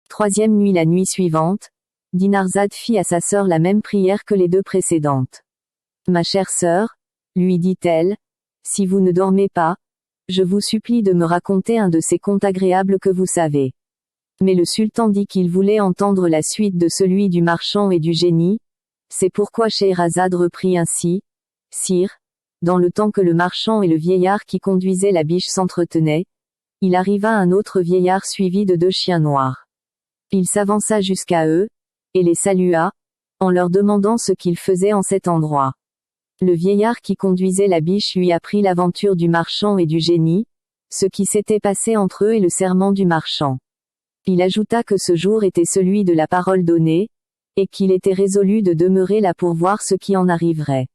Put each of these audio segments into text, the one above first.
Troisième nuit. La nuit suivante, Dinarzade fit à sa sœur la même prière que les deux précédentes. Ma chère sœur, lui dit-elle, si vous ne dormez pas, je vous supplie de me raconter un de ces contes agréables que vous savez. Mais le sultan dit qu'il voulait entendre la suite de celui du marchand et du génie. C'est pourquoi Scheherazade reprit ainsi. Sire, dans le temps que le marchand et le vieillard qui conduisait la biche s'entretenaient, il arriva un autre vieillard suivi de 2 chiens noirs. Il s'avança jusqu'à eux, et les salua, en leur demandant ce qu'ils faisaient en cet endroit. Le vieillard qui conduisait la biche lui apprit l'aventure du marchand et du génie, ce qui s'était passé entre eux et le serment du marchand. Il ajouta que ce jour était celui de la parole donnée, et qu'il était résolu de demeurer là pour voir ce qui en arriverait.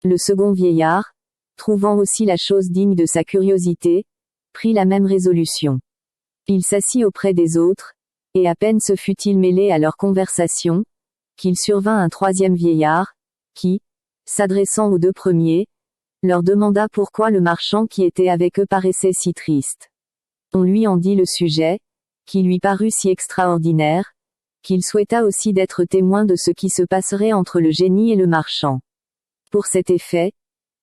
Le second vieillard, trouvant aussi la chose digne de sa curiosité, prit la même résolution. Il s'assit auprès des autres, et à peine se fut-il mêlé à leur conversation, qu'il survint un troisième vieillard, qui, s'adressant aux 2 premiers, leur demanda pourquoi le marchand qui était avec eux paraissait si triste. On lui en dit le sujet, qui lui parut si extraordinaire, qu'il souhaita aussi d'être témoin de ce qui se passerait entre le génie et le marchand. Pour cet effet,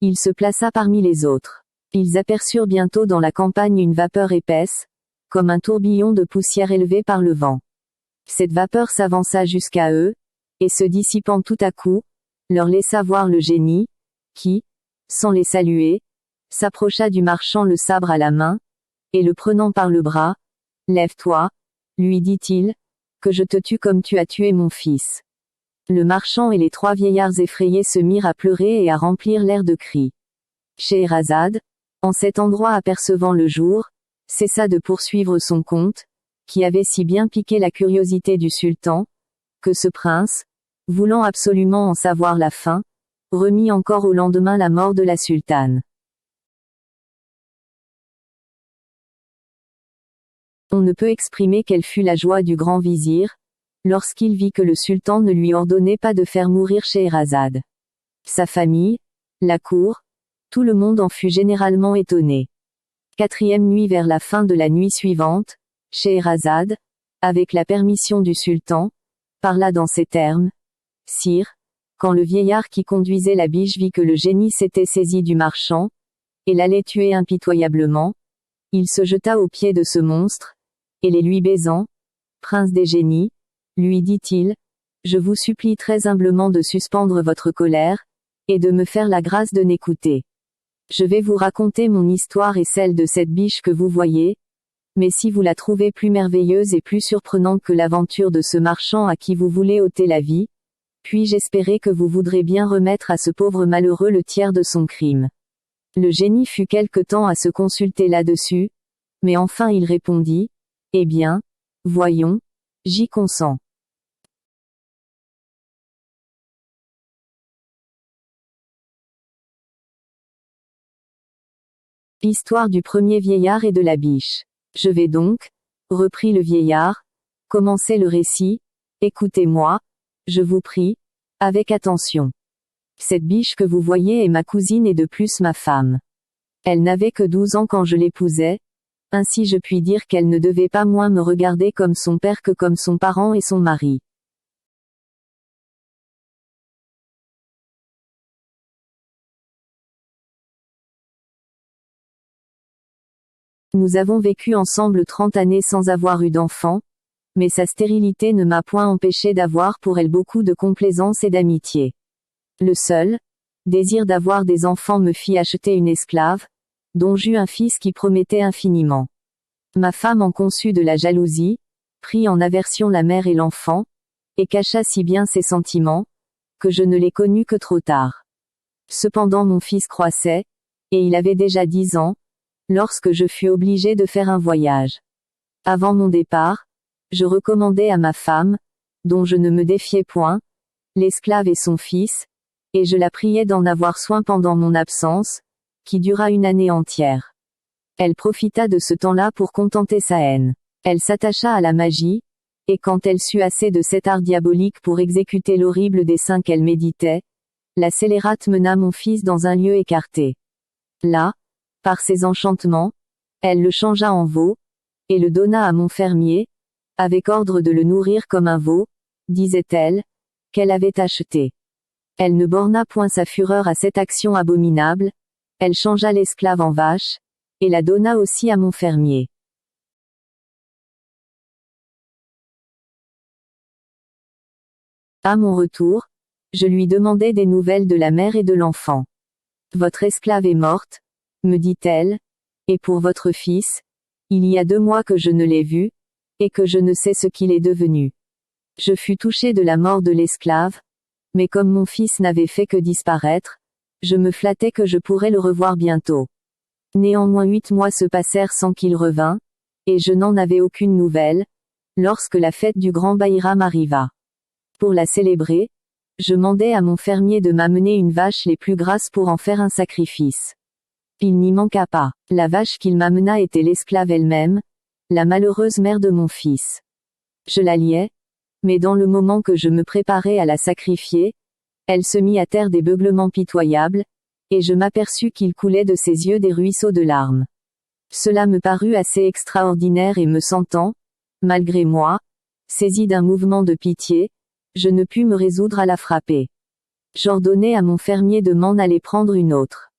il se plaça parmi les autres. Ils aperçurent bientôt dans la campagne une vapeur épaisse, comme un tourbillon de poussière élevé par le vent. Cette vapeur s'avança jusqu'à eux, et se dissipant tout à coup, leur laissa voir le génie, qui, sans les saluer, s'approcha du marchand le sabre à la main, et le prenant par le bras, « Lève-toi, lui dit-il, que je te tue comme tu as tué mon fils. » Le marchand et les 3 vieillards effrayés se mirent à pleurer et à remplir l'air de cris. Scheherazade, en cet endroit apercevant le jour, cessa de poursuivre son conte, qui avait si bien piqué la curiosité du sultan, que ce prince, voulant absolument en savoir la fin, remit encore au lendemain la mort de la sultane. On ne peut exprimer quelle fut la joie du grand vizir, lorsqu'il vit que le sultan ne lui ordonnait pas de faire mourir Scheherazade. Sa famille, la cour, tout le monde en fut généralement étonné. 4e nuit. Vers la fin de la nuit suivante, Scheherazade, avec la permission du sultan, parla dans ces termes. Sire, quand le vieillard qui conduisait la biche vit que le génie s'était saisi du marchand, et l'allait tuer impitoyablement, il se jeta aux pieds de ce monstre, et les lui baisant, prince des génies, lui dit-il, je vous supplie très humblement de suspendre votre colère, et de me faire la grâce de n'écouter. Je vais vous raconter mon histoire et celle de cette biche que vous voyez, mais si vous la trouvez plus merveilleuse et plus surprenante que l'aventure de ce marchand à qui vous voulez ôter la vie, puis-je espérer que vous voudrez bien remettre à ce pauvre malheureux le tiers de son crime. Le génie fut quelque temps à se consulter là-dessus, mais enfin il répondit, eh bien, voyons, j'y consens. Histoire du premier vieillard et de la biche. Je vais donc, reprit le vieillard, commencer le récit, écoutez-moi, je vous prie, avec attention. Cette biche que vous voyez est ma cousine et de plus ma femme. Elle n'avait que 12 ans quand je l'épousai, ainsi je puis dire qu'elle ne devait pas moins me regarder comme son père que comme son parent et son mari. Nous avons vécu ensemble 30 années sans avoir eu d'enfant, mais sa stérilité ne m'a point empêché d'avoir pour elle beaucoup de complaisance et d'amitié. Le seul désir d'avoir des enfants me fit acheter une esclave, dont j'eus un fils qui promettait infiniment. Ma femme en conçut de la jalousie, prit en aversion la mère et l'enfant, et cacha si bien ses sentiments, que je ne les connus que trop tard. Cependant mon fils croissait, et il avait déjà 10 ans, lorsque je fus obligé de faire un voyage. Avant mon départ, je recommandai à ma femme, dont je ne me défiais point, l'esclave et son fils, et je la priai d'en avoir soin pendant mon absence, qui dura 1 année entière. Elle profita de ce temps-là pour contenter sa haine. Elle s'attacha à la magie, et quand elle sut assez de cet art diabolique pour exécuter l'horrible dessein qu'elle méditait, la scélérate mena mon fils dans un lieu écarté. Là, par ses enchantements, elle le changea en veau, et le donna à mon fermier, avec ordre de le nourrir comme un veau, disait-elle, qu'elle avait acheté. Elle ne borna point sa fureur à cette action abominable, elle changea l'esclave en vache, et la donna aussi à mon fermier. À mon retour, je lui demandai des nouvelles de la mère et de l'enfant. Votre esclave est morte, me dit-elle, et pour votre fils, il y a 2 mois que je ne l'ai vu, et que je ne sais ce qu'il est devenu. Je fus touché de la mort de l'esclave, mais comme mon fils n'avait fait que disparaître, je me flattais que je pourrais le revoir bientôt. Néanmoins 8 mois se passèrent sans qu'il revînt, et je n'en avais aucune nouvelle, lorsque la fête du grand Baïram arriva. Pour la célébrer, je mandai à mon fermier de m'amener une vache les plus grasses pour en faire un sacrifice. Il n'y manqua pas. La vache qu'il m'amena était l'esclave elle-même, la malheureuse mère de mon fils. Je la liai, mais dans le moment que je me préparais à la sacrifier, elle se mit à terre des beuglements pitoyables, et je m'aperçus qu'il coulait de ses yeux des ruisseaux de larmes. Cela me parut assez extraordinaire et me sentant, malgré moi, saisi d'un mouvement de pitié, je ne pus me résoudre à la frapper. J'ordonnai à mon fermier de m'en aller prendre une autre.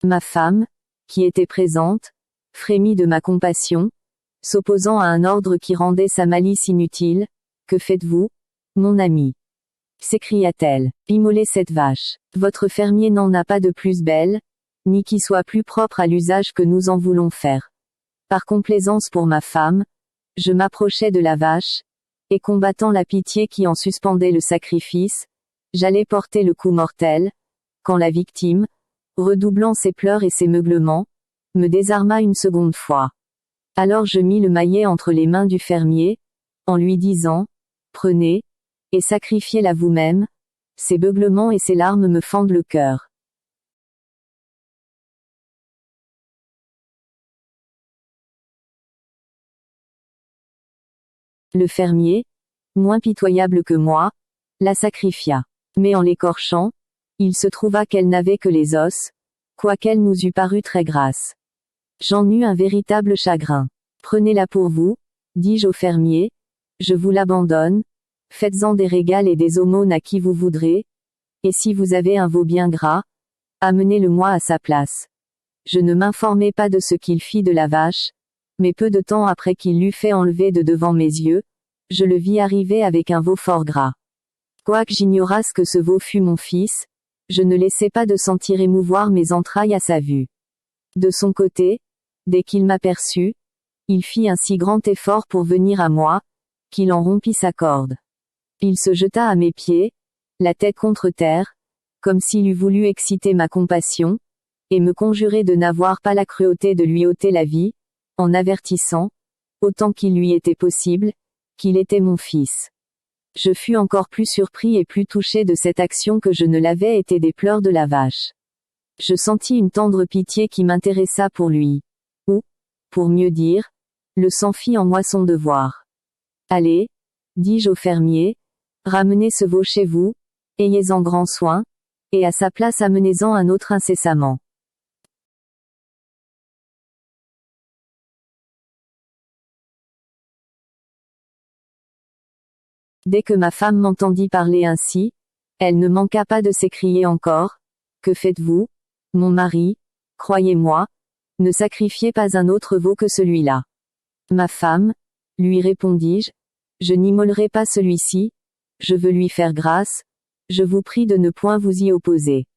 Ma femme, qui était présente, frémit de ma compassion, s'opposant à un ordre qui rendait sa malice inutile. Que faites-vous, mon ami? S'écria-t-elle. Immolez cette vache. Votre fermier n'en a pas de plus belle, ni qui soit plus propre à l'usage que nous en voulons faire. Par complaisance pour ma femme, je m'approchai de la vache, et combattant la pitié qui en suspendait le sacrifice, j'allais porter le coup mortel, quand la victime, redoublant ses pleurs et ses meuglements, me désarma une seconde fois. Alors je mis le maillet entre les mains du fermier, en lui disant, prenez, et sacrifiez-la vous-même, ses beuglements et ses larmes me fendent le cœur. Le fermier, moins pitoyable que moi, la sacrifia. Mais en l'écorchant, il se trouva qu'elle n'avait que les os, quoiqu'elle nous eût paru très grasse. J'en eus un véritable chagrin. Prenez-la pour vous, dis-je au fermier, je vous l'abandonne, faites-en des régals et des aumônes à qui vous voudrez, et si vous avez un veau bien gras, amenez-le-moi à sa place. Je ne m'informai pas de ce qu'il fit de la vache, mais peu de temps après qu'il l'eut fait enlever de devant mes yeux, je le vis arriver avec un veau fort gras. Quoique j'ignorasse que ce veau fût mon fils, je ne laissai pas de sentir émouvoir mes entrailles à sa vue. De son côté, dès qu'il m'aperçut, il fit un si grand effort pour venir à moi, qu'il en rompit sa corde. Il se jeta à mes pieds, la tête contre terre, comme s'il eût voulu exciter ma compassion, et me conjurer de n'avoir pas la cruauté de lui ôter la vie, en avertissant, autant qu'il lui était possible, qu'il était mon fils. Je fus encore plus surpris et plus touché de cette action que je ne l'avais été des pleurs de la vache. Je sentis une tendre pitié qui m'intéressa pour lui. Ou, pour mieux dire, le sang fit en moi son devoir. Allez, dis-je au fermier, ramenez ce veau chez vous, ayez-en grand soin, et à sa place amenez-en un autre incessamment. Dès que ma femme m'entendit parler ainsi, elle ne manqua pas de s'écrier encore, que faites-vous, mon mari, croyez-moi, ne sacrifiez pas un autre veau que celui-là. Ma femme, lui répondis-je, je n'immolerai pas celui-ci, je veux lui faire grâce, je vous prie de ne point vous y opposer.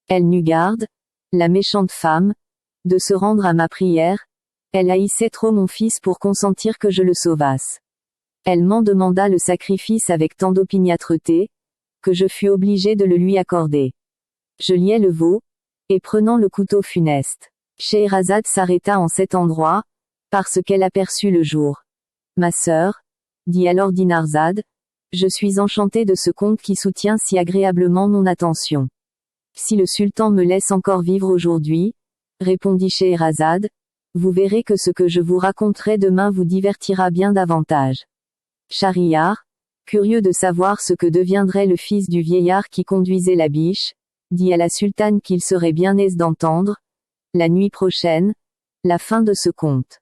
Elle n'eut garde, la méchante femme, de se rendre à ma prière, elle haïssait trop mon fils pour consentir que je le sauvasse. Elle m'en demanda le sacrifice avec tant d'opiniâtreté, que je fus obligé de le lui accorder. Je liai le veau, et prenant le couteau funeste, Scheherazade s'arrêta en cet endroit, parce qu'elle aperçut le jour. Ma sœur, dit alors Dinarzade, je suis enchantée de ce conte qui soutient si agréablement mon attention. Si le sultan me laisse encore vivre aujourd'hui, répondit Scheherazade, Vous verrez que ce que je vous raconterai demain vous divertira bien davantage. Schahriar, curieux de savoir ce que deviendrait le fils du vieillard qui conduisait la biche, dit à la sultane qu'il serait bien aise d'entendre, la nuit prochaine, la fin de ce conte.